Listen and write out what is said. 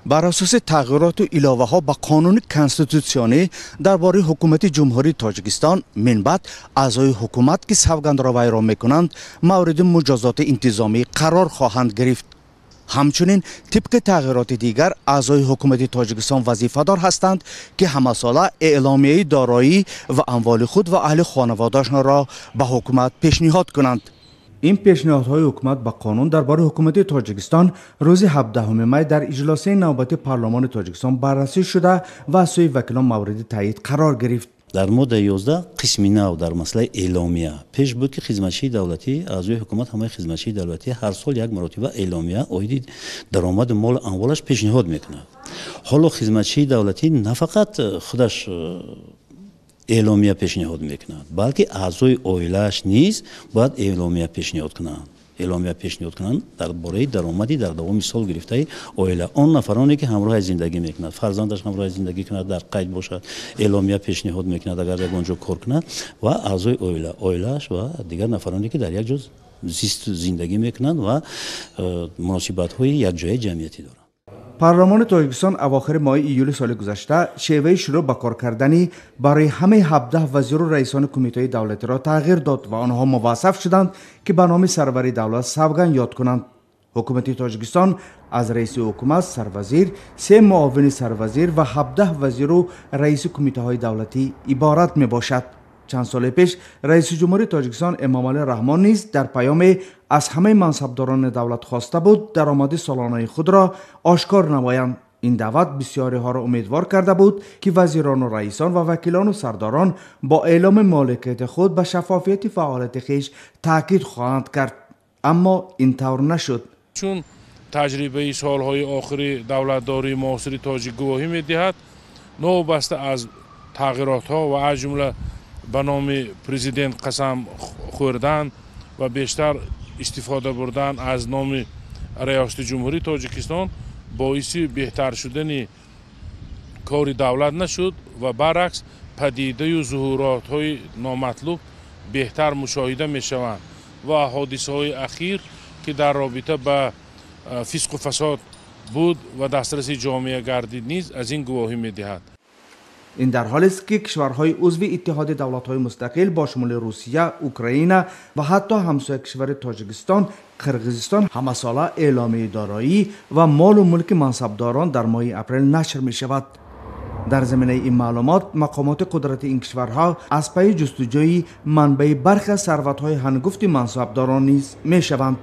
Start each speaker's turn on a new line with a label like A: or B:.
A: بر اساس تغییرات و اضافه‌ها به قانون کنستیتوسیونی درباره حکومت جمهوری تاجیکستان منبعد اعضای حکومت که سوگند را ویران میکنند مورد مجازات انتظامی قرار خواهند گرفت. همچنین طبق تغییرات دیگر اعضای حکومت تاجیکستان وظیفه‌دار هستند که همه ساله اعلامیه دارایی و اموال خود و اهل خانواده‌شان را به حکومت پیشنهاد کنند. این پیشنهادهای حکومت به قانون درباره حکومت تاجیکستان روز 17 می در اجلاس نوبتی پارلمان تاجیکستان بررسی شده و از سوی وکیلان مورد تایید قرار گرفت.
B: در ماده 11 قسم 9 در مسئله اعلامیه پیش بود که خدمتچی دولتی اعضای حکومت همه خدمتچی دولتی هر سال یک مرتبه اعلامیه اوید درآمد مال اموالش پیشنهاد میکنه. حالا خدمتچی دولتی نه فقط خودش اعلامیه پیشنهاد میکنند بلکه اعضای عائله‌اش نیز باید اعلامیه پیشنهاد کنند. اعلامیه پیشنهاد کنند درباره درآمدی در دوام سال گرفته عائله آن نفرانی که همراه زندگی میکنند، فرزندش همراه زندگی کند، در قید باشد اعلامیه پیشنهاد میکند اگر یک اونجا کار کند و اعضای عائله‌اش و دیگر نفرانی که در یک جز زیست زندگی میکنند و مناسبت‌های یک جای جمعیتی دارند.
A: پارلمان تاجیکستان اواخر ماه ایول سال گذشته شیوه شروع به کار کردنی برای همه 17 وزیر و رئیسان کمیته دولتی را تغییر داد و آنها موظف شدند که به نام سرور دولت سوگند یاد کنند. حکومت تاجیکستان از رئیس حکومت، سروزیر، 3 معاون سروزیر و 17 وزیر و رئیس کمیته های دولتی عبارت می باشد. چند سال پیش رئیس جمهوری تاجیکستان امامعلی رحمان نیز در پیام از همه منصبداران دولت خواسته بود درآمد سالانه خود را آشکار نمایند. این دعوت بسیاری ها را امیدوار کرده بود که وزیران و رئیسان و وکیلان و سرداران با اعلام مالکیت خود به شفافیت فعالیت خویش تاکید خواهند کرد، اما اینطور نشد.
C: چون تجربه سالهای آخر دولتداری معاصر تاجیک گواهی می‌دهد نوبسته از تغییرات ها و از جمله به نام پرزیدنت قسم خوردن و بیشتر استفاده بردن از نام ریاست جمهوری تاجیکستان باعث بهتر شدن کار دولت نشد و برعکس پدیده و ظهورات های نامطلوب بهتر مشاهده می شوند و حادثه های اخیر که در رابطه با فسق و فساد بود و دسترس جامعه گردید نیز از این گواهی می دهد.
A: این در حالی است که کشورهای عضو اتحاد دولت‌های مستقل با شمول روسیه، اوکراین و حتی همسایه کشور تاجیکستان، قرقیزستان همه ساله اعلامیه دارایی و مال و ملک منصبداران در ماه اپریل نشر می شود. در زمینه این معلومات مقامات قدرت این کشورها از پی جستجوی منبع برخی از ثروت‌های هنگفت منصبداران نیز می شوند.